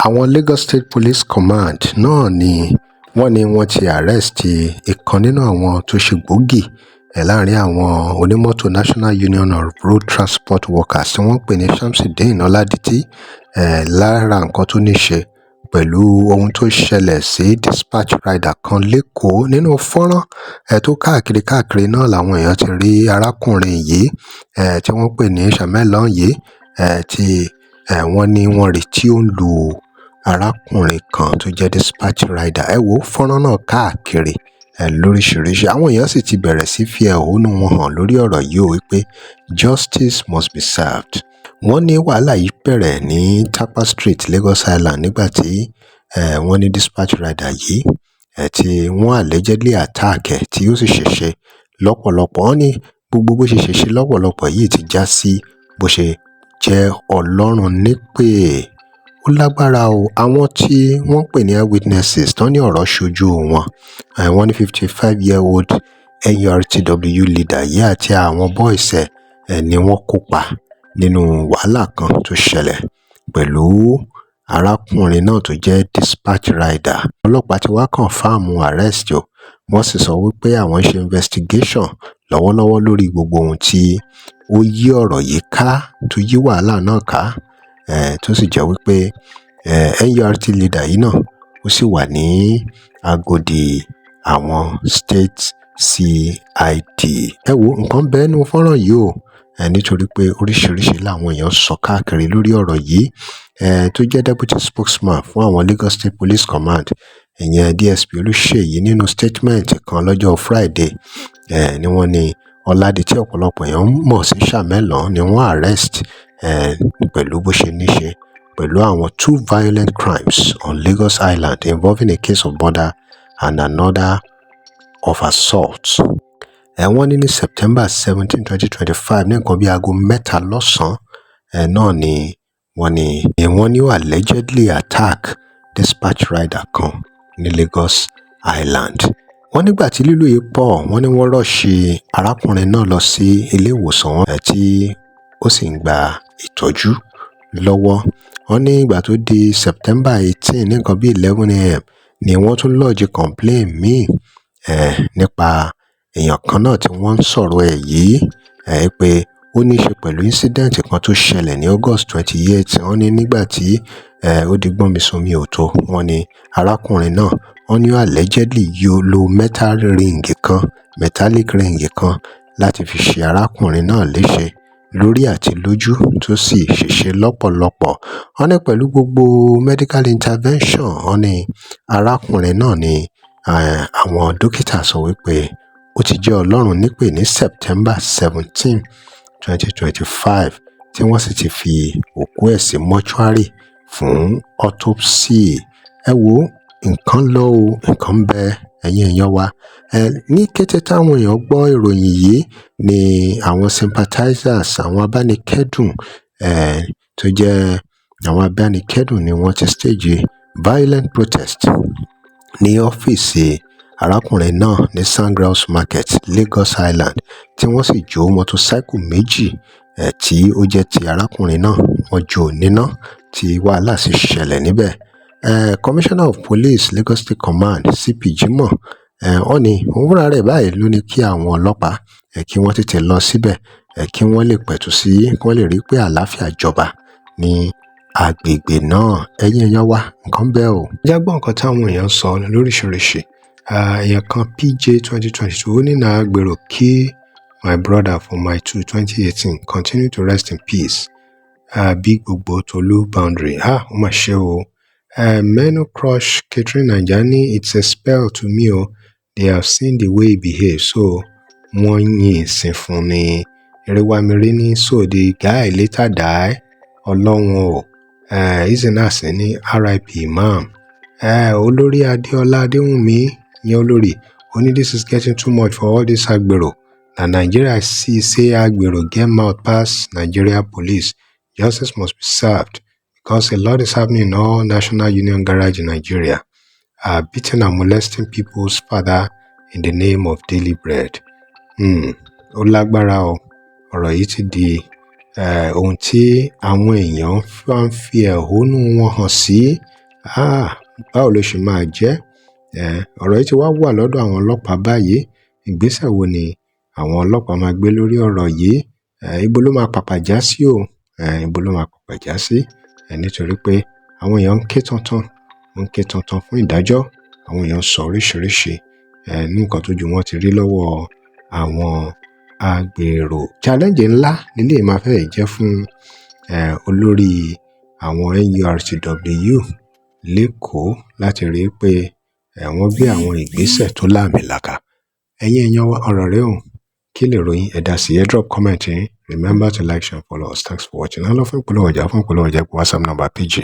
àwọn Lagos State Police Command náà ni wọ́n ti arrest ìkan nínú àwọn tó ṣe gbòógì láàrin àwọn onímọ́tò National Union of Road Transport Workers tí wọ́n ń pè ní Shamsuddeen Ọládìtì lára nǹkan tó ní ṣe pẹ̀lú ohun tó ṣẹlẹ̀ sí dispatch rider kan lẹ́kọ̀ọ́. Nínú fọ́nrán tó káàkiri náà làwọn èèyàn ti rí arákùnrin yìí tí wọ́n pè ní Shamel yìí tí wọ́n ní wọ́n rí tí ó ń lu arákùnrin kan tó jẹ́ dispatch rider. Ẹ wo fọ́nrán náà káàkiri lóríṣiríṣi. Àwọn èèyàn sì ti bẹ̀rẹ̀ sí fi ẹ̀hónú wọn hàn lórí ọ̀rọ̀ yìí wípé justice must be served. Wọ́n ní wàhálà yìí bẹ̀rẹ̀ ní Tafa Street, Lagos Island nígbà tí wọ́n ní dispatch rider yìí tí wọ́n allegedly attack tí ó sì ṣèṣe lọ́pọ̀lọpọ̀. Wọ́n ní gbogbo bó ṣe ṣèṣe lọ́pọ̀lọpọ̀ yìí ti já sí bó ṣe jẹ́ Ọlọ́run nípè. Ó lágbára o. Àwọn tí wọ́n pè ní eyewitnesses tán ní ọ̀rọ̀ ṣojú wọn wọ́n ní 55-year-old NURTW leader yìí àti àwọn boys ni wọ́n kópa nínú wàhálà kan tó ṣẹlẹ̀ pẹ̀lú arákùnrin náà tó jẹ́ dispatch rider. Ọlọ́pàá ti wá confirm arrest o. Wọ́n sì sọ wípé àwọn ṣe investigation lọ́wọ́lọ́wọ́ lórí gbogbo ohun tí ó yí ọ̀rọ̀ yìí ká, tó yí wàhálà náà ká, tó sì jẹ́ wípé NURT leader yìí náà ó sì wà ní agodi àwọn state CID. Ẹ wo nǹkan bẹ́ẹ̀ nínú fọ́nrán yìí o nítorí pé oríṣiríṣi làwọn èèyàn sọ káàkiri lórí ọ̀rọ̀ yìí. Tó jẹ́ deputy spokesman fún àwọn Lagos State Police Command ìyẹn DSP Olúṣèyí nínú statement kan lọ́jọ́ Friday ni wọ́n ní Ọládìtì ọ̀pọ̀lọpọ̀ èèyàn mọ̀ sí Shamel ni wọ́n arrest pẹ̀lú bó ṣe níṣe pẹ̀lú àwọn 2 violent crimes on Lagos Island involving a case of murder and another of assault. Wọ́n ní September 17, 2025 ní nǹkan bí aago 3 lọ́sàn-án náà ni wọ́n ní ó allegedly attack dispatch rider kan ní Lagos Island. Wọ́n nígbà tí lílù yìí pọ̀ wọ́n ní wọ́n rọ́ọ̀ṣì arákùnrin náà lọ sí ilé ìwòsàn tí ó sì ń gba ìtọ́jú lọ́wọ́. Wọ́n ní ìgbà tó di September 18 ní nǹkan bí 11 a.m. ni wọ́n tún lodge complaint míì nípa èèyàn kan náà tí wọ́n ń sọ̀rọ̀ yìí pé ó ní í ṣe pẹ̀lú incident kan tó ṣẹlẹ̀ ní August 28. Wọ́n ní nígbà tí ó di gbọ́nmisọ́mi òtó wọ́n ní arákùnrin náà wọ́n ní allegedly lo metallic ring kan láti fi ṣe arákùnrin náà léṣe lórí àti lójú tó sì ṣèṣe lọ́pọ̀lọpọ̀. Wọ́n ní pẹ̀lú gbogbo medical intervention wọ́n ní arákùnrin náà ni àwọn dókítà sọ wípé ó ti jẹ́ Ọlọ́run nípè ní September 17, 2025 tí wọ́n sì ti fi òkú ẹ̀ sí mọ́ṣúárì fún autopsy. Ẹ wo nǹkan lọ o, nǹkan bẹ ẹ̀yin èèyàn wa. Ní kété táwọn èèyàn gbọ́ ìròyìn yìí ni àwọn sympathizers, àwọn abánikẹ́dùn tó jẹ́ àwọn abánikẹ́dùn ni wọ́n ti stage violent protest ní ọ́fíìsì arákùnrin náà ní Sandgrouse Market, Lagos Island, tí wọ́n sì jó mọ́tòsáìkù méjì tí ó jẹ́ ti arákùnrin náà wọ́n jó níná tí wàhálà sì ṣẹlẹ̀ níbẹ̀. Commissioner of Police Lagos State Command CP Jimoh wọ́n ní òun fúnra rẹ̀ báyìí ló ní kí àwọn ọlọ́pàá kí wọ́n tètè lọ síbẹ̀ kí wọ́n lè pẹ̀tù sí kí wọ́n lè rí pé àlàáfíà jọba ní agbègbè náà. Ẹ̀yin èèyàn wa nǹkan bẹ́ẹ̀ o. Jágbọ́n nǹkan táwọn èèyàn sọ lóríṣiríṣi. Èèyàn kan PJ 2022 ó ní na gbèrò kill my brother for my 2018 continue to rest in peace. Bí gbogbo Tolu boundary ó mà ṣe o. Menu crush Catherine Naija ní it's a spell to me o. They have seen the way he behaves so wọ́n yìn ìsìn fún ni. Erewamire ní so the guy later die. Ọlọ́run o. Izinas ní RIP Imam. Olórí Adéọlá Adéwùnmí ní olórí ó ní this is getting too much for all this agbero. Na Nigeria see say agbero get mouth pass Nigeria police. Justice must be served because a lot is happening in all National Union garage in Nigeria. Beating and molesting people's father in the name of daily bread. Ó lágbára o. Ọ̀rọ̀ yìí ti di ohun tí àwọn èèyàn ń fi ẹ̀hónú wọn hàn sí báwo ló ṣe máa jẹ́? Ọ̀rọ̀ yìí ti wá wà lọ́dọ̀ àwọn ọlọ́pàá báyìí. Ìgbésẹ̀ wo ni àwọn ọlọ́pàá máa gbé lórí ọ̀rọ̀ yìí? Ibo ló máa pàpà já sí o? Ibo ló máa pàpà já sí? Nítorí pé àwọn èèyàn ń ké tantan fún ìdájọ́. Àwọn èèyàn sọ oríṣiríṣi ní nǹkan tójú wọn ti rí lọ́wọ́ àwọn agbèrò. Challenge ńlá nílé máa fẹ́ jẹ́ fún olórí àwọn NURTW lẹ́kọ̀ọ́ láti rí i pé wọ́n gbé àwọn ìgbésẹ̀ tó láàmìlaka. Ẹ̀yin èèyàn wa, ọ̀rọ̀ rẹ o. Kí lè ròyìn ẹ̀dá sí ẹ drop comment yín. Remember to like, share, follow us. Thanks for watching. Lọ fún ìpolówó ọjà WhatsApp number PG.